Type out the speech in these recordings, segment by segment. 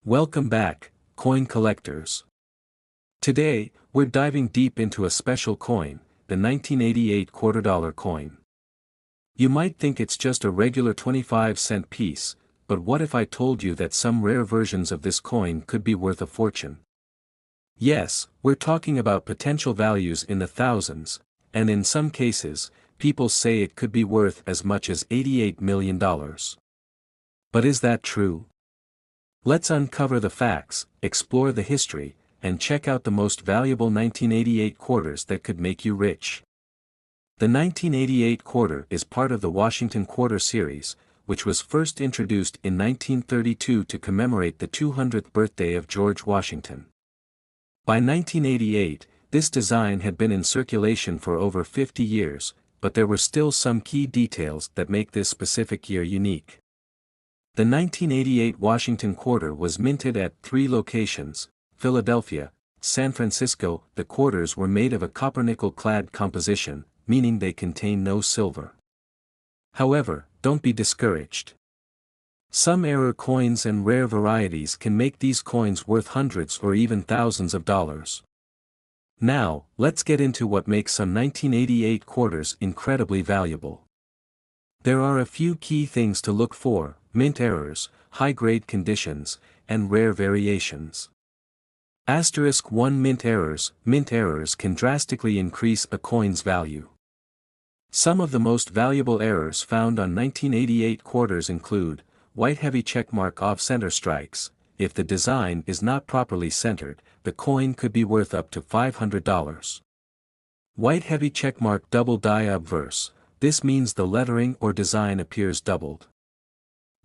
Welcome back, coin collectors. Today, we're diving deep into a special coin, the 1988 $quarter coin. You might think it's just a regular 25-cent piece, but what if I told you that some rare versions of this coin could be worth a fortune? Yes, we're talking about potential values in the thousands, and in some cases, people say it could be worth as much as $88 million. But is that true? Let's uncover the facts, explore the history, and check out the most valuable 1988 quarters that could make you rich. The 1988 quarter is part of the Washington Quarter series, which was first introduced in 1932 to commemorate the 200th birthday of George Washington. By 1988, this design had been in circulation for over 50 years, but there were still some key details that make this specific year unique. The 1988 Washington Quarter was minted at 3 locations, Philadelphia, San Francisco. The quarters were made of a copper-nickel-clad composition, meaning they contain no silver. However, don't be discouraged. Some error coins and rare varieties can make these coins worth hundreds or even thousands of dollars. Now, let's get into what makes some 1988 quarters incredibly valuable. There are a few key things to look for: mint errors, high-grade conditions, and rare variations. Asterisk 1 Mint errors. Mint errors can drastically increase a coin's value. Some of the most valuable errors found on 1988 quarters include white heavy checkmark off-center strikes. If the design is not properly centered, the coin could be worth up to $500. White heavy checkmark double die obverse. This means the lettering or design appears doubled.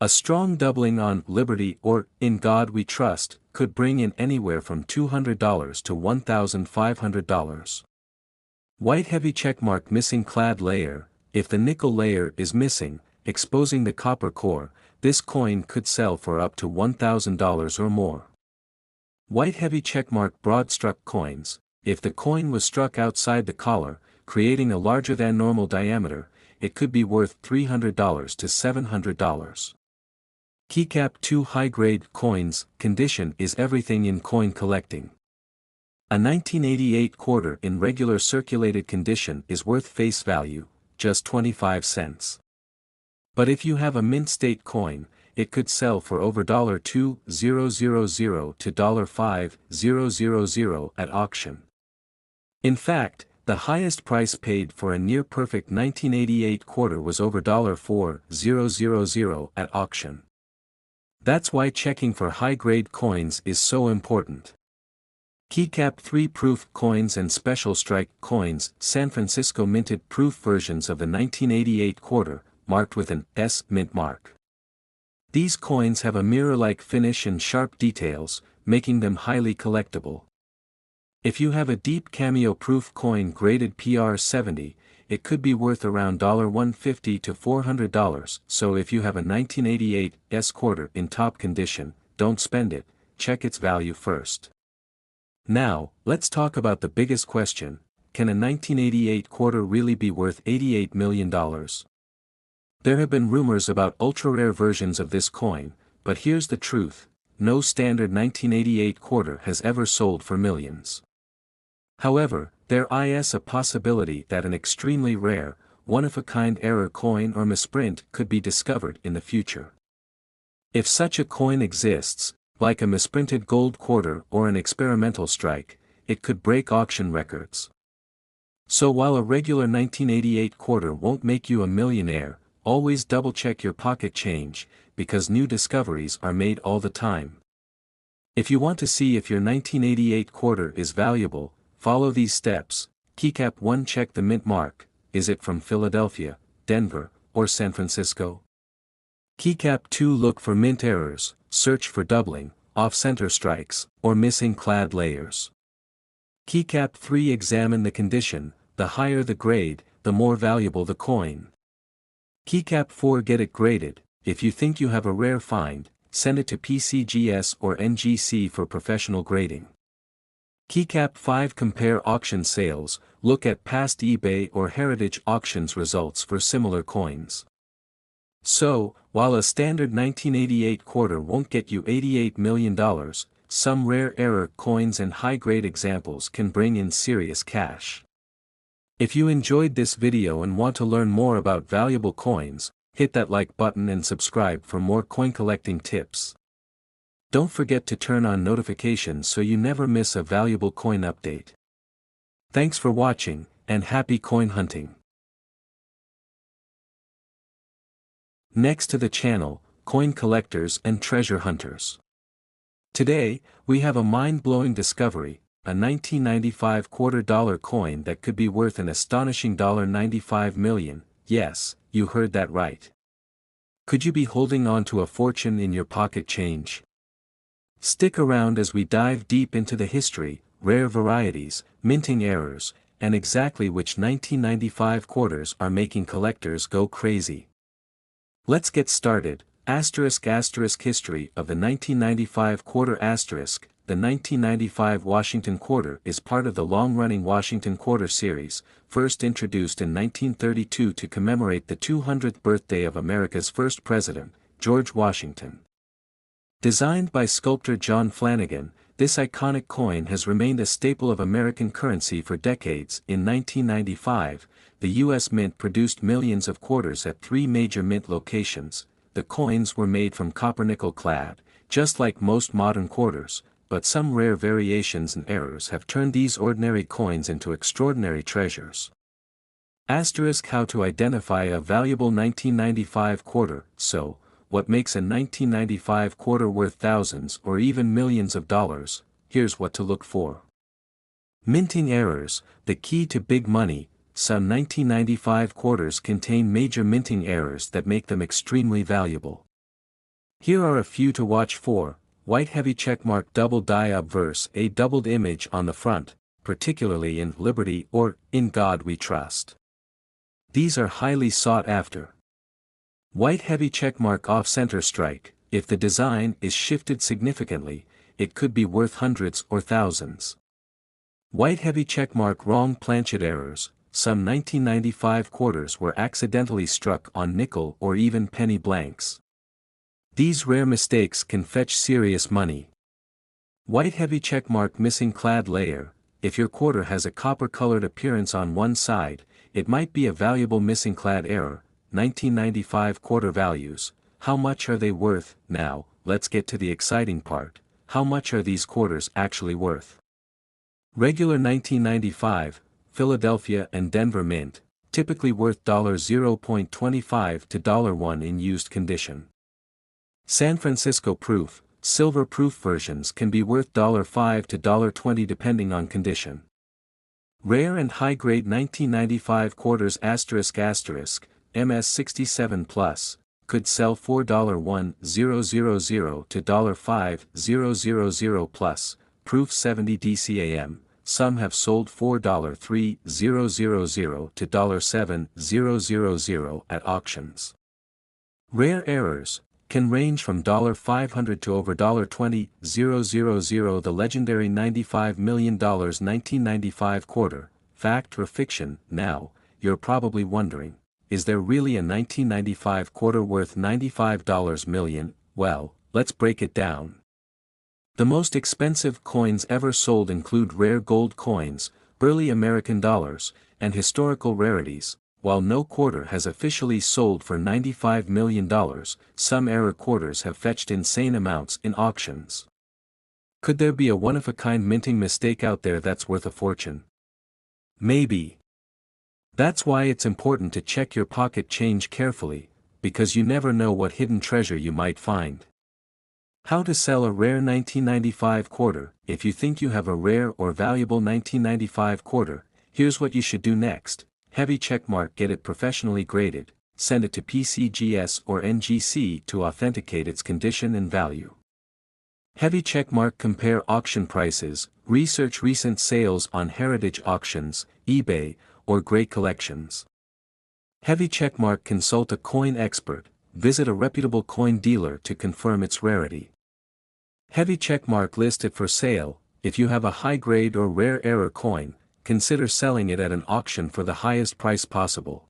A strong doubling on Liberty or In God We Trust could bring in anywhere from $200 to $1,500. White heavy checkmark missing clad layer. If the nickel layer is missing, exposing the copper core, this coin could sell for up to $1,000 or more. White heavy checkmark broad struck coins. If the coin was struck outside the collar, creating a larger than normal diameter, it could be worth $300 to $700. Keycap 2 High-grade coins. Condition is everything in coin collecting. A 1988 quarter in regular circulated condition is worth face value, just 25 cents. But if you have a mint state coin, it could sell for over $2,000 to $5,000 at auction. In fact, the highest price paid for a near-perfect 1988 quarter was over $4,000 at auction. That's why checking for high-grade coins is so important. Keycap 3 Proof coins and special strike coins. San Francisco minted proof versions of the 1988 quarter, marked with an S mint mark. These coins have a mirror-like finish and sharp details, making them highly collectible. If you have a deep cameo proof coin graded PR70, it could be worth around $150 to $400, so if you have a 1988 S quarter in top condition, don't spend it, check its value first. Now, let's talk about the biggest question: can a 1988 quarter really be worth $88 million? There have been rumors about ultra-rare versions of this coin, but here's the truth: no standard 1988 quarter has ever sold for millions. However, there is a possibility that an extremely rare, one-of-a-kind error coin or misprint could be discovered in the future. If such a coin exists, like a misprinted gold quarter or an experimental strike, it could break auction records. So while a regular 1988 quarter won't make you a millionaire, always double-check your pocket change, because new discoveries are made all the time. If you want to see if your 1988 quarter is valuable, follow these steps. Keycap 1 Check the mint mark. Is it from Philadelphia, Denver, or San Francisco? Keycap 2 Look for mint errors. Search for doubling, off-center strikes, or missing clad layers. Keycap 3 Examine the condition. The higher the grade, the more valuable the coin. Keycap 4 Get it graded. If you think you have a rare find, send it to PCGS or NGC for professional grading. Keycap 5 Compare auction sales. Look at past eBay or Heritage auctions results for similar coins. So, while a standard 1988 quarter won't get you $88 million, some rare error coins and high-grade examples can bring in serious cash. If you enjoyed this video and want to learn more about valuable coins, hit that like button and subscribe for more coin collecting tips. Don't forget to turn on notifications so you never miss a valuable coin update. Thanks for watching, and happy coin hunting. Next to the channel, coin collectors and treasure hunters. Today, we have a mind-blowing discovery, a 1995 quarter-dollar coin that could be worth an astonishing $95 million. Yes, you heard that right. Could you be holding on to a fortune in your pocket change? Stick around as we dive deep into the history, rare varieties, minting errors, and exactly which 1995 quarters are making collectors go crazy. Let's get started. History of the 1995 quarter. The 1995 Washington quarter is part of the long-running Washington quarter series, first introduced in 1932 to commemorate the 200th birthday of America's first president, George Washington. Designed by sculptor John Flanagan, this iconic coin has remained a staple of American currency for decades. In 1995, the U.S. Mint produced millions of quarters at 3 major mint locations. The coins were made from copper-nickel clad, just like most modern quarters, but some rare variations and errors have turned these ordinary coins into extraordinary treasures. How to identify a valuable 1995 quarter. So, what makes a 1995 quarter worth thousands or even millions of dollars? Here's what to look for. Minting errors, the key to big money. Some 1995 quarters contain major minting errors that make them extremely valuable. Here are a few to watch for. White heavy checkmark double die obverse, a doubled image on the front, particularly in Liberty or In God We Trust. These are highly sought after. White heavy checkmark off-center strike, if the design is shifted significantly, it could be worth hundreds or thousands. White heavy checkmark wrong planchet errors, some 1995 quarters were accidentally struck on nickel or even penny blanks. These rare mistakes can fetch serious money. White heavy checkmark missing clad layer, if your quarter has a copper-colored appearance on one side, it might be a valuable missing clad error. 1995 quarter values, how much are they worth? Now, let's get to the exciting part. How much are these quarters actually worth? Regular 1995, Philadelphia and Denver Mint, typically worth $0.25 to $1 in used condition. San Francisco Proof, silver proof versions can be worth $5 to $20 depending on condition. Rare and high-grade 1995 quarters MS67 Plus, could sell $4.1000 to $5.000 plus, proof 70 DCAM, some have sold $4.3000 to $7.000 at auctions. Rare errors, can range from $500 to over $20,000. The legendary $95 million 1995 quarter, fact or fiction? Now, you're probably wondering, is there really a 1995 quarter worth $95 million? Well, let's break it down. The most expensive coins ever sold include rare gold coins, early American dollars, and historical rarities. While no quarter has officially sold for $95 million, some error quarters have fetched insane amounts in auctions. Could there be a one-of-a-kind minting mistake out there that's worth a fortune? Maybe. That's why it's important to check your pocket change carefully, because you never know what hidden treasure you might find. How to sell a rare 1995 quarter? If you think you have a rare or valuable 1995 quarter, here's what you should do next. Heavy checkmark, get it professionally graded, send it to PCGS or NGC to authenticate its condition and value. Heavy checkmark, compare auction prices, research recent sales on heritage auctions, eBay, or Great Collections. Heavy checkmark, consult a coin expert, visit a reputable coin dealer to confirm its rarity. Heavy checkmark, list it for sale. If you have a high-grade or rare error coin, consider selling it at an auction for the highest price possible.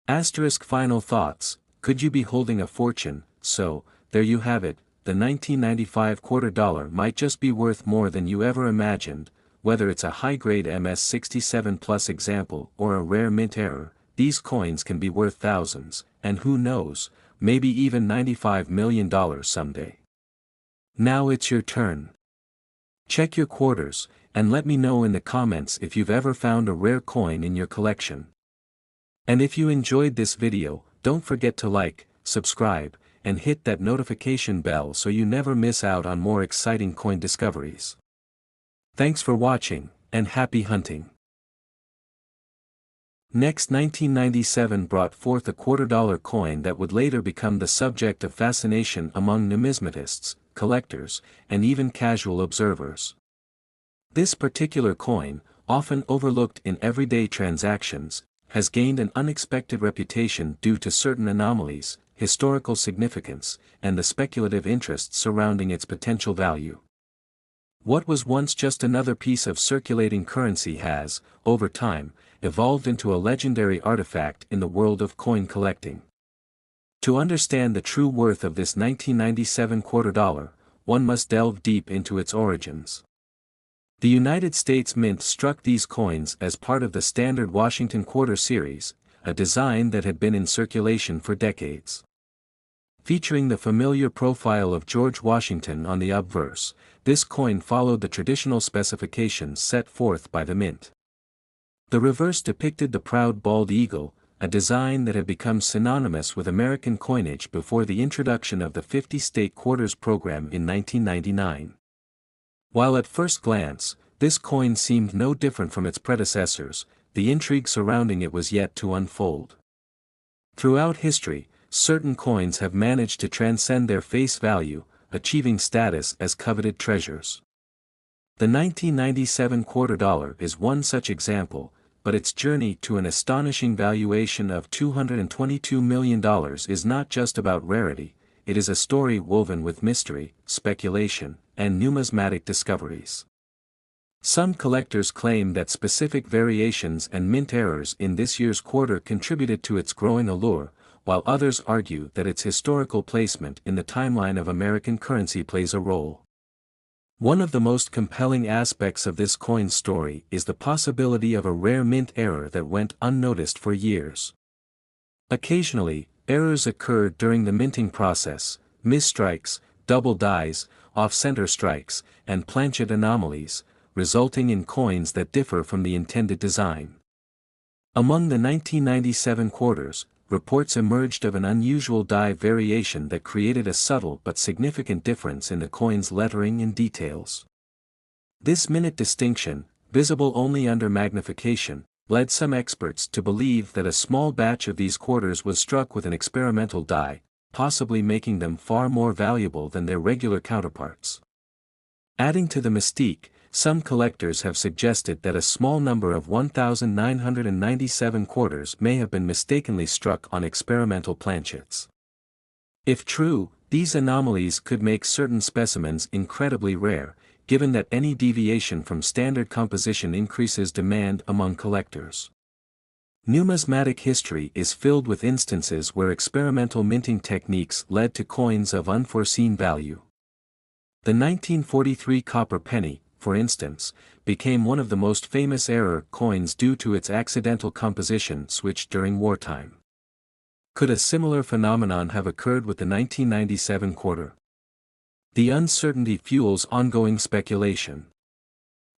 Final thoughts, could you be holding a fortune? So, there you have it, the 1995 quarter dollar might just be worth more than you ever imagined, whether it's a high-grade MS-67 Plus example or a rare mint error. These coins can be worth thousands, and who knows, maybe even $95 million someday. Now it's your turn. Check your quarters, and let me know in the comments if you've ever found a rare coin in your collection. And if you enjoyed this video, don't forget to like, subscribe, and hit that notification bell so you never miss out on more exciting coin discoveries. Thanks for watching, and happy hunting! Next, 1997 brought forth a $quarter coin that would later become the subject of fascination among numismatists, collectors, and even casual observers. This particular coin, often overlooked in everyday transactions, has gained an unexpected reputation due to certain anomalies, historical significance, and the speculative interest surrounding its potential value. What was once just another piece of circulating currency has, over time, evolved into a legendary artifact in the world of coin collecting. To understand the true worth of this 1997 quarter dollar, one must delve deep into its origins. The United States Mint struck these coins as part of the standard Washington Quarter series, a design that had been in circulation for decades. Featuring the familiar profile of George Washington on the obverse, this coin followed the traditional specifications set forth by the Mint. The reverse depicted the proud bald eagle, a design that had become synonymous with American coinage before the introduction of the 50-state quarters program in 1999. While at first glance, this coin seemed no different from its predecessors, the intrigue surrounding it was yet to unfold. Throughout history, certain coins have managed to transcend their face value, achieving status as coveted treasures. The 1997 quarter dollar is one such example, but its journey to an astonishing valuation of $222 million is not just about rarity, it is a story woven with mystery, speculation, and numismatic discoveries. Some collectors claim that specific variations and mint errors in this year's quarter contributed to its growing allure, while others argue that its historical placement in the timeline of American currency plays a role. One of the most compelling aspects of this coin story is the possibility of a rare mint error that went unnoticed for years. Occasionally, errors occurred during the minting process, misstrikes, double dies, off-center strikes, and planchet anomalies, resulting in coins that differ from the intended design. Among the 1997 quarters, reports emerged of an unusual die variation that created a subtle but significant difference in the coin's lettering and details. This minute distinction, visible only under magnification, led some experts to believe that a small batch of these quarters was struck with an experimental die, possibly making them far more valuable than their regular counterparts. Adding to the mystique, some collectors have suggested that a small number of 1,997 quarters may have been mistakenly struck on experimental planchets. If true, these anomalies could make certain specimens incredibly rare, given that any deviation from standard composition increases demand among collectors. Numismatic history is filled with instances where experimental minting techniques led to coins of unforeseen value. The 1943 copper penny, for instance, became one of the most famous error coins due to its accidental composition switch during wartime. Could a similar phenomenon have occurred with the 1997 quarter? The uncertainty fuels ongoing speculation.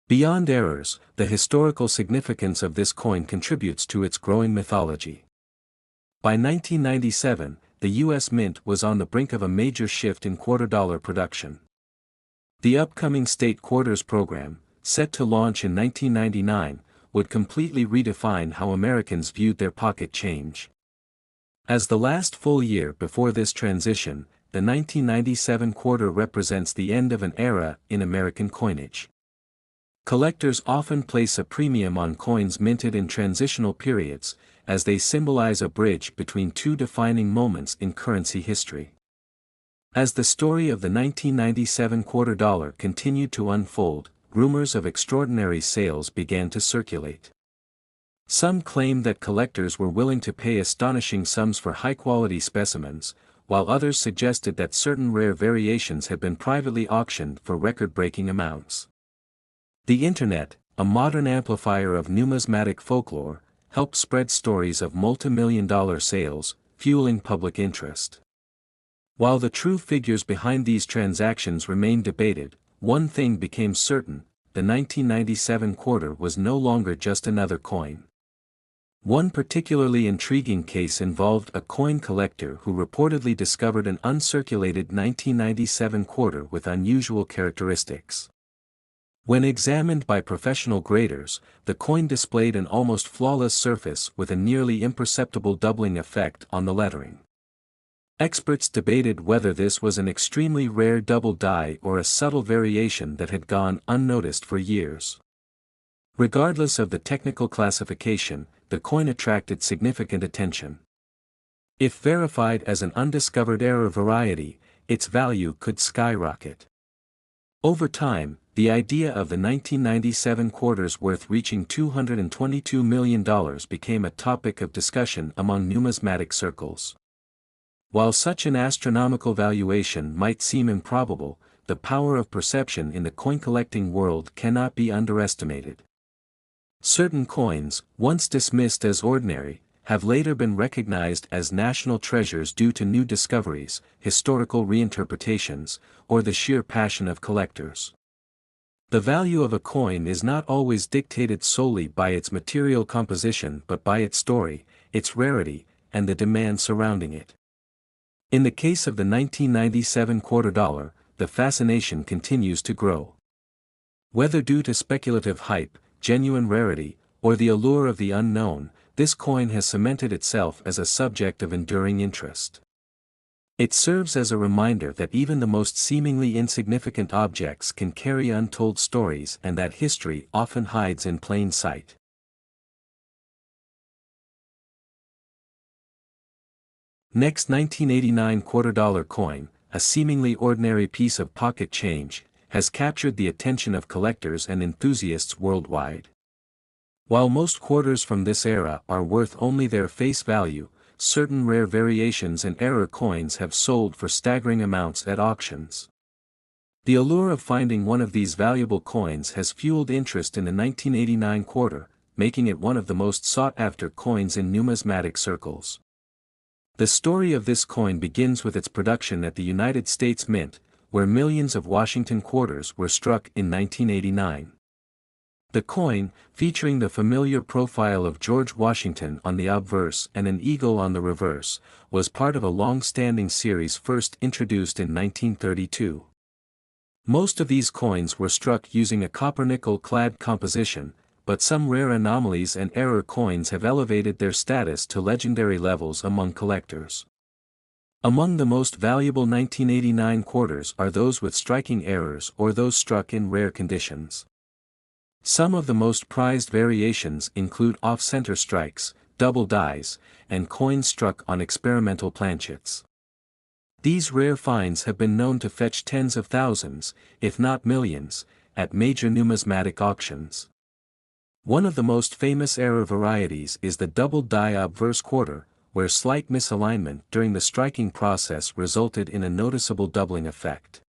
Beyond errors, the historical significance of this coin contributes to its growing mythology. By 1997, the U.S. Mint was on the brink of a major shift in quarter dollar production. The upcoming state quarters program, set to launch in 1999, would completely redefine how Americans viewed their pocket change. As the last full year before this transition, the 1997 quarter represents the end of an era in American coinage. Collectors often place a premium on coins minted in transitional periods, as they symbolize a bridge between two defining moments in currency history. As the story of the 1997 quarter dollar continued to unfold, rumors of extraordinary sales began to circulate. Some claim that collectors were willing to pay astonishing sums for high-quality specimens, while others suggested that certain rare variations had been privately auctioned for record-breaking amounts. The Internet, a modern amplifier of numismatic folklore, helped spread stories of multi-million-dollar sales, fueling public interest. While the true figures behind these transactions remained debated, one thing became certain: the 1997 quarter was no longer just another coin. One particularly intriguing case involved a coin collector who reportedly discovered an uncirculated 1997 quarter with unusual characteristics. When examined by professional graders, the coin displayed an almost flawless surface with a nearly imperceptible doubling effect on the lettering. Experts debated whether this was an extremely rare double die or a subtle variation that had gone unnoticed for years. Regardless of the technical classification, the coin attracted significant attention. If verified as an undiscovered error variety, its value could skyrocket. Over time, the idea of the 1997 quarter's worth reaching $222 million became a topic of discussion among numismatic circles. While such an astronomical valuation might seem improbable, the power of perception in the coin collecting world cannot be underestimated. Certain coins, once dismissed as ordinary, have later been recognized as national treasures due to new discoveries, historical reinterpretations, or the sheer passion of collectors. The value of a coin is not always dictated solely by its material composition but by its story, its rarity, and the demand surrounding it. In the case of the 1997 quarter dollar, the fascination continues to grow. Whether due to speculative hype, genuine rarity, or the allure of the unknown, this coin has cemented itself as a subject of enduring interest. It serves as a reminder that even the most seemingly insignificant objects can carry untold stories and that history often hides in plain sight. Next, 1989 quarter dollar coin, a seemingly ordinary piece of pocket change, has captured the attention of collectors and enthusiasts worldwide. While most quarters from this era are worth only their face value, certain rare variations and error coins have sold for staggering amounts at auctions. The allure of finding one of these valuable coins has fueled interest in the 1989 quarter, making it one of the most sought-after coins in numismatic circles. The story of this coin begins with its production at the United States Mint, where millions of Washington quarters were struck in 1989. The coin, featuring the familiar profile of George Washington on the obverse and an eagle on the reverse, was part of a long-standing series first introduced in 1932. Most of these coins were struck using a copper-nickel-clad composition, but some rare anomalies and error coins have elevated their status to legendary levels among collectors. Among the most valuable 1989 quarters are those with striking errors or those struck in rare conditions. Some of the most prized variations include off-center strikes, double dies, and coins struck on experimental planchets. These rare finds have been known to fetch tens of thousands, if not millions, at major numismatic auctions. One of the most famous error varieties is the double die obverse quarter, where slight misalignment during the striking process resulted in a noticeable doubling effect.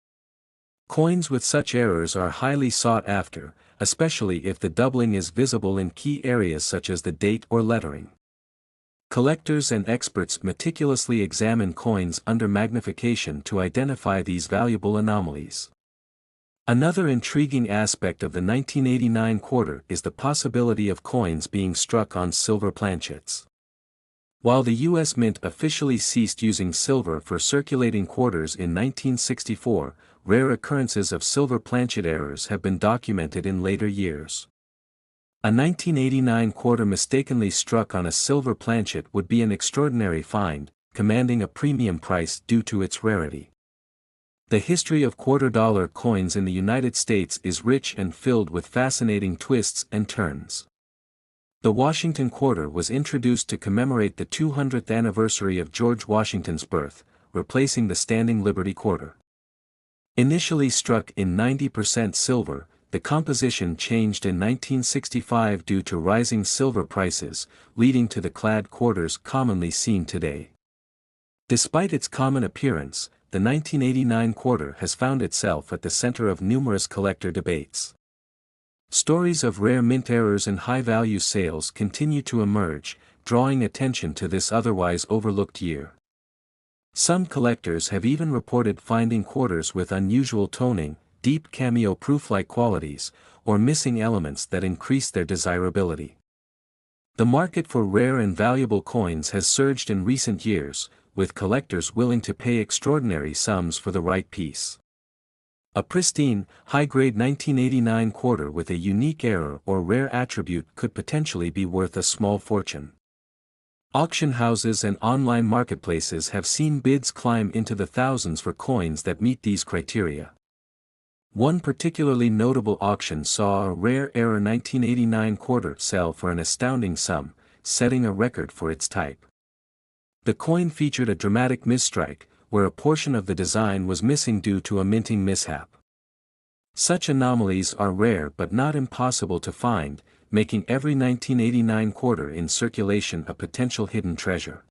Coins with such errors are highly sought after, especially if the doubling is visible in key areas such as the date or lettering. Collectors and experts meticulously examine coins under magnification to identify these valuable anomalies. Another intriguing aspect of the 1989 quarter is the possibility of coins being struck on silver planchets. While the U.S. Mint officially ceased using silver for circulating quarters in 1964, rare occurrences of silver planchet errors have been documented in later years. A 1989 quarter mistakenly struck on a silver planchet would be an extraordinary find, commanding a premium price due to its rarity. The history of quarter-dollar coins in the United States is rich and filled with fascinating twists and turns. The Washington quarter was introduced to commemorate the 200th anniversary of George Washington's birth, replacing the standing Liberty quarter. Initially struck in 90% silver, the composition changed in 1965 due to rising silver prices, leading to the clad quarters commonly seen today. Despite its common appearance, the 1989 quarter has found itself at the center of numerous collector debates. Stories of rare mint errors and high-value sales continue to emerge, drawing attention to this otherwise overlooked year. Some collectors have even reported finding quarters with unusual toning, deep cameo proof-like qualities, or missing elements that increase their desirability. The market for rare and valuable coins has surged in recent years, with collectors willing to pay extraordinary sums for the right piece. A pristine, high-grade 1989 quarter with a unique error or rare attribute could potentially be worth a small fortune. Auction houses and online marketplaces have seen bids climb into the thousands for coins that meet these criteria. One particularly notable auction saw a rare error 1989 quarter sell for an astounding sum, setting a record for its type. The coin featured a dramatic misstrike, where a portion of the design was missing due to a minting mishap. Such anomalies are rare but not impossible to find, making every 1989 quarter in circulation a potential hidden treasure.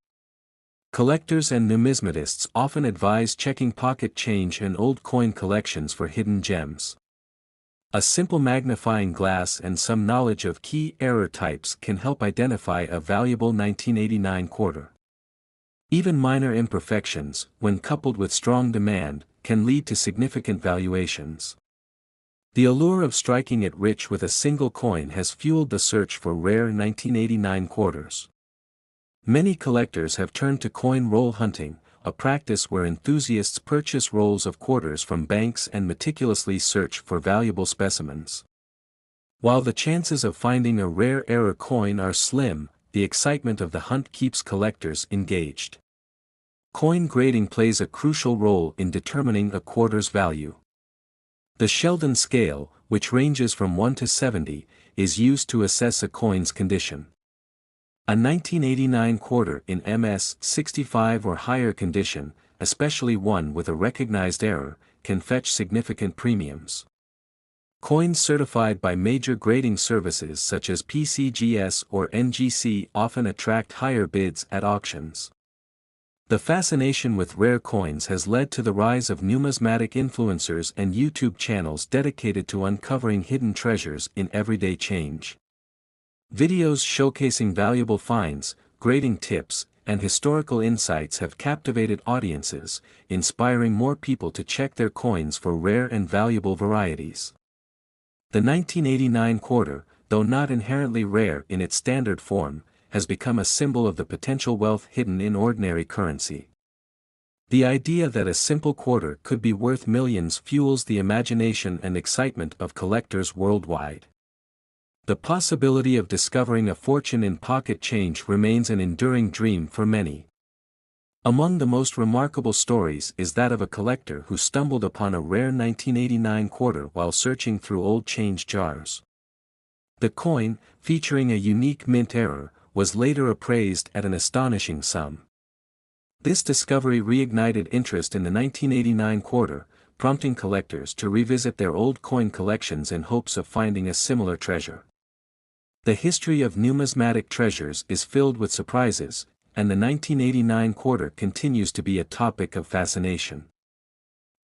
Collectors and numismatists often advise checking pocket change and old coin collections for hidden gems. A simple magnifying glass and some knowledge of key error types can help identify a valuable 1989 quarter. Even minor imperfections, when coupled with strong demand, can lead to significant valuations. The allure of striking it rich with a single coin has fueled the search for rare 1989 quarters. Many collectors have turned to coin roll hunting, a practice where enthusiasts purchase rolls of quarters from banks and meticulously search for valuable specimens. While the chances of finding a rare error coin are slim, the excitement of the hunt keeps collectors engaged. Coin grading plays a crucial role in determining a quarter's value. The Sheldon scale, which ranges from 1 to 70, is used to assess a coin's condition. A 1989 quarter in MS 65 or higher condition, especially one with a recognized error, can fetch significant premiums. Coins certified by major grading services such as PCGS or NGC often attract higher bids at auctions. The fascination with rare coins has led to the rise of numismatic influencers and YouTube channels dedicated to uncovering hidden treasures in everyday change. Videos showcasing valuable finds, grading tips, and historical insights have captivated audiences, inspiring more people to check their coins for rare and valuable varieties. The 1989 quarter, though not inherently rare in its standard form, has become a symbol of the potential wealth hidden in ordinary currency. The idea that a simple quarter could be worth millions fuels the imagination and excitement of collectors worldwide. The possibility of discovering a fortune in pocket change remains an enduring dream for many. Among the most remarkable stories is that of a collector who stumbled upon a rare 1989 quarter while searching through old change jars. The coin, featuring a unique mint error, was later appraised at an astonishing sum. This discovery reignited interest in the 1989 quarter, prompting collectors to revisit their old coin collections in hopes of finding a similar treasure. The history of numismatic treasures is filled with surprises, and the 1989 quarter continues to be a topic of fascination.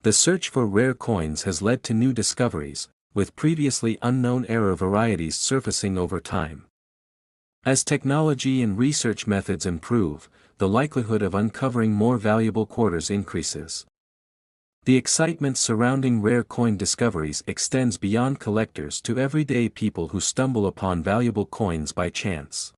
The search for rare coins has led to new discoveries, with previously unknown error varieties surfacing over time. As technology and research methods improve, the likelihood of uncovering more valuable quarters increases. The excitement surrounding rare coin discoveries extends beyond collectors to everyday people who stumble upon valuable coins by chance.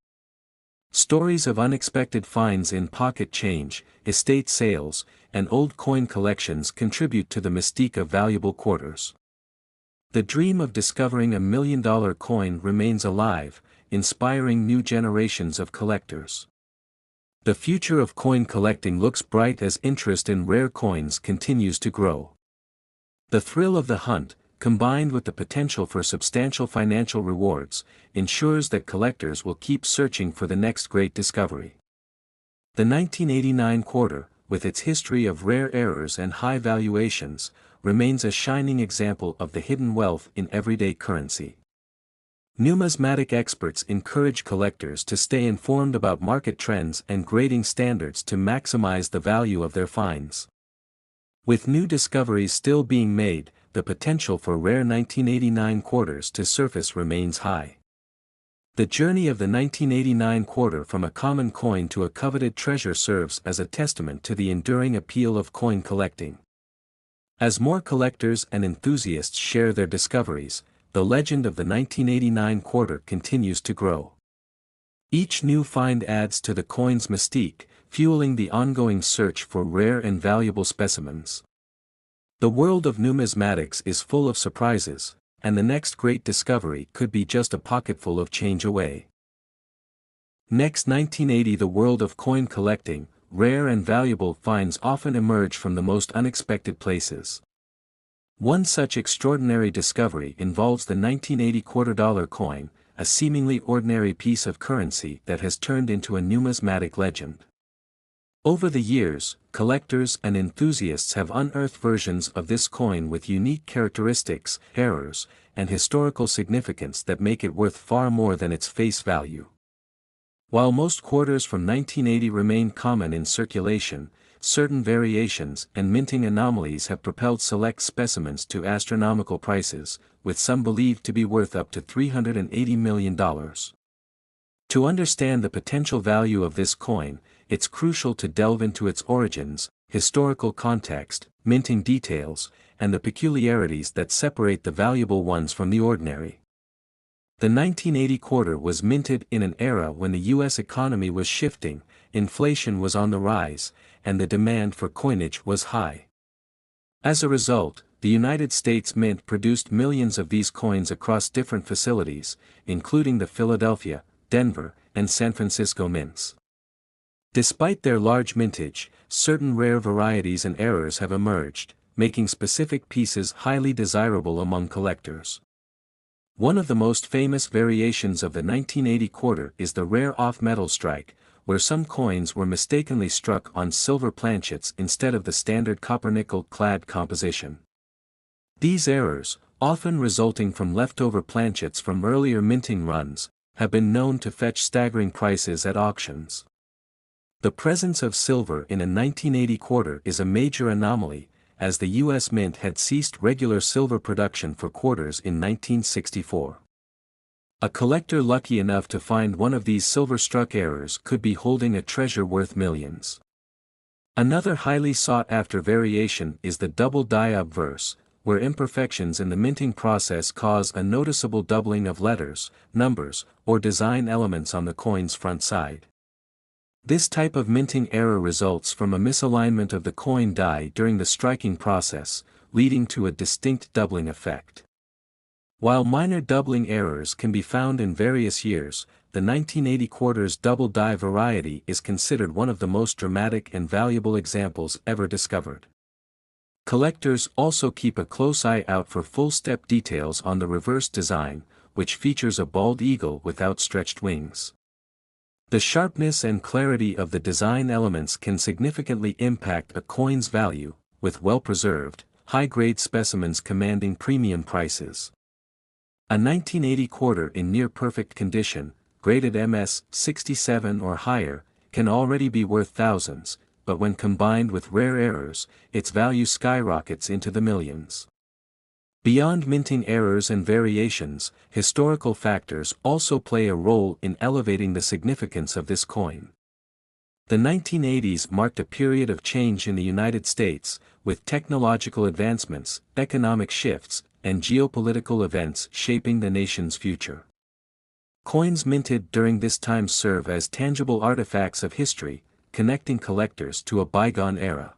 Stories of unexpected finds in pocket change, estate sales, and old coin collections contribute to the mystique of valuable quarters. The dream of discovering $1 million coin remains alive, inspiring new generations of collectors. The future of coin collecting looks bright as interest in rare coins continues to grow. The thrill of the hunt, combined with the potential for substantial financial rewards, ensures that collectors will keep searching for the next great discovery. The 1989 quarter, with its history of rare errors and high valuations, remains a shining example of the hidden wealth in everyday currency. Numismatic experts encourage collectors to stay informed about market trends and grading standards to maximize the value of their finds. With new discoveries still being made, the potential for rare 1989 quarters to surface remains high. The journey of the 1989 quarter from a common coin to a coveted treasure serves as a testament to the enduring appeal of coin collecting. As more collectors and enthusiasts share their discoveries, the legend of the 1989 quarter continues to grow. Each new find adds to the coin's mystique, fueling the ongoing search for rare and valuable specimens. The world of numismatics is full of surprises, and the next great discovery could be just a pocketful of change away. Next, 1980. The world of coin collecting. Rare and valuable finds often emerge from the most unexpected places. One such extraordinary discovery involves the 1980 $quarter coin, a seemingly ordinary piece of currency that has turned into a numismatic legend. Over the years, collectors and enthusiasts have unearthed versions of this coin with unique characteristics, errors, and historical significance that make it worth far more than its face value. While most quarters from 1980 remain common in circulation, certain variations and minting anomalies have propelled select specimens to astronomical prices, with some believed to be worth up to $380 million. To understand the potential value of this coin, it's crucial to delve into its origins, historical context, minting details, and the peculiarities that separate the valuable ones from the ordinary. The 1980 quarter was minted in an era when the U.S. economy was shifting, inflation was on the rise, and the demand for coinage was high. As a result, the United States Mint produced millions of these coins across different facilities, including the Philadelphia, Denver, and San Francisco mints. Despite their large mintage, certain rare varieties and errors have emerged, making specific pieces highly desirable among collectors. One of the most famous variations of the 1980 quarter is the rare off-metal strike, where some coins were mistakenly struck on silver planchets instead of the standard copper-nickel clad composition. These errors, often resulting from leftover planchets from earlier minting runs, have been known to fetch staggering prices at auctions. The presence of silver in a 1980 quarter is a major anomaly, as the U.S. Mint had ceased regular silver production for quarters in 1964. A collector lucky enough to find one of these silver-struck errors could be holding a treasure worth millions. Another highly sought-after variation is the double die obverse, where imperfections in the minting process cause a noticeable doubling of letters, numbers, or design elements on the coin's front side. This type of minting error results from a misalignment of the coin die during the striking process, leading to a distinct doubling effect. While minor doubling errors can be found in various years, the 1980 quarters double die variety is considered one of the most dramatic and valuable examples ever discovered. Collectors also keep a close eye out for full-step details on the reverse design, which features a bald eagle with outstretched wings. The sharpness and clarity of the design elements can significantly impact a coin's value, with well-preserved, high-grade specimens commanding premium prices. A 1980 quarter in near-perfect condition, graded MS 67 or higher, can already be worth thousands, but when combined with rare errors, its value skyrockets into the millions. Beyond minting errors and variations, historical factors also play a role in elevating the significance of this coin. The 1980s marked a period of change in the United States, with technological advancements, economic shifts, and geopolitical events shaping the nation's future. Coins minted during this time serve as tangible artifacts of history, connecting collectors to a bygone era.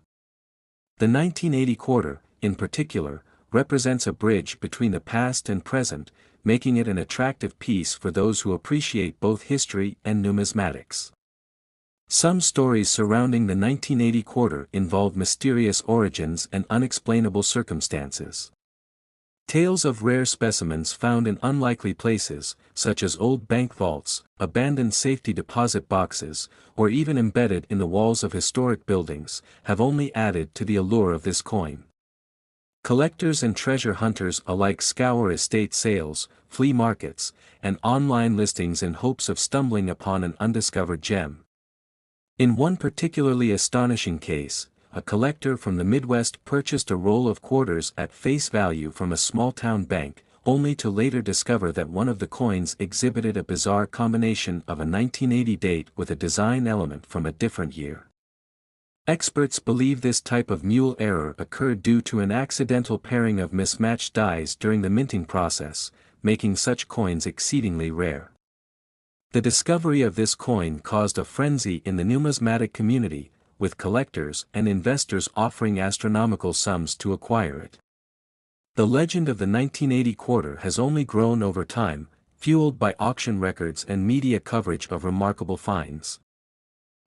The 1980 quarter, in particular, represents a bridge between the past and present, making it an attractive piece for those who appreciate both history and numismatics. Some stories surrounding the 1980 quarter involve mysterious origins and unexplainable circumstances. Tales of rare specimens found in unlikely places, such as old bank vaults, abandoned safety deposit boxes, or even embedded in the walls of historic buildings, have only added to the allure of this coin. Collectors and treasure hunters alike scour estate sales, flea markets, and online listings in hopes of stumbling upon an undiscovered gem. In one particularly astonishing case, a collector from the Midwest purchased a roll of quarters at face value from a small-town bank, only to later discover that one of the coins exhibited a bizarre combination of a 1980 date with a design element from a different year. Experts believe this type of mule error occurred due to an accidental pairing of mismatched dies during the minting process, making such coins exceedingly rare. The discovery of this coin caused a frenzy in the numismatic community, with collectors and investors offering astronomical sums to acquire it. The legend of the 1980 quarter has only grown over time, fueled by auction records and media coverage of remarkable finds.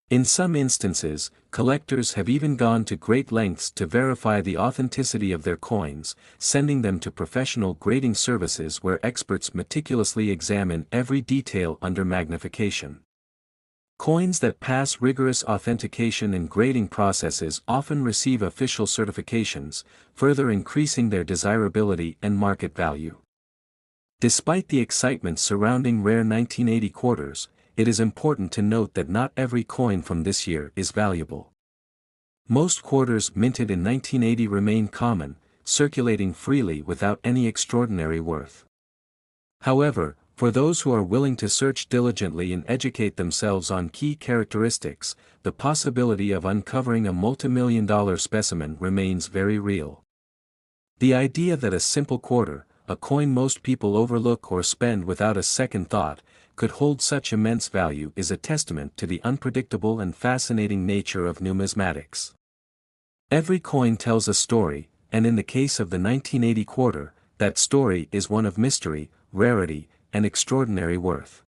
In some instances, collectors have even gone to great lengths to verify the authenticity of their coins, sending them to professional grading services where experts meticulously examine every detail under magnification. Coins that pass rigorous authentication and grading processes often receive official certifications, further increasing their desirability and market value. Despite the excitement surrounding rare 1980 quarters, it is important to note that not every coin from this year is valuable. Most quarters minted in 1980 remain common, circulating freely without any extraordinary worth. However, for those who are willing to search diligently and educate themselves on key characteristics, the possibility of uncovering a multimillion-dollar specimen remains very real. The idea that a simple quarter, a coin most people overlook or spend without a second thought, could hold such immense value is a testament to the unpredictable and fascinating nature of numismatics. Every coin tells a story, and in the case of the 1980 quarter, that story is one of mystery, rarity, and extraordinary worth.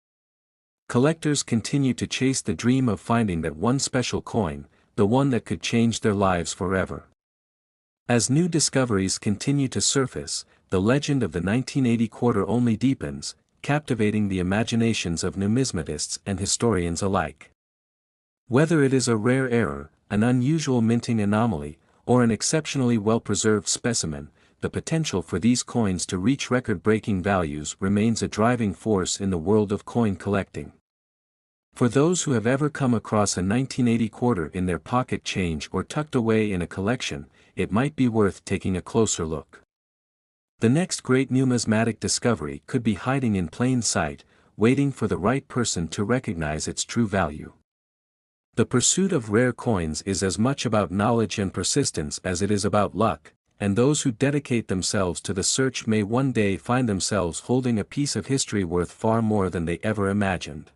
Collectors continue to chase the dream of finding that one special coin, the one that could change their lives forever. As new discoveries continue to surface, the legend of the 1980 quarter only deepens, captivating the imaginations of numismatists and historians alike. Whether it is a rare error, an unusual minting anomaly, or an exceptionally well-preserved specimen, the potential for these coins to reach record-breaking values remains a driving force in the world of coin collecting. For those who have ever come across a 1980 quarter in their pocket change or tucked away in a collection, it might be worth taking a closer look. The next great numismatic discovery could be hiding in plain sight, waiting for the right person to recognize its true value. The pursuit of rare coins is as much about knowledge and persistence as it is about luck, and those who dedicate themselves to the search may one day find themselves holding a piece of history worth far more than they ever imagined.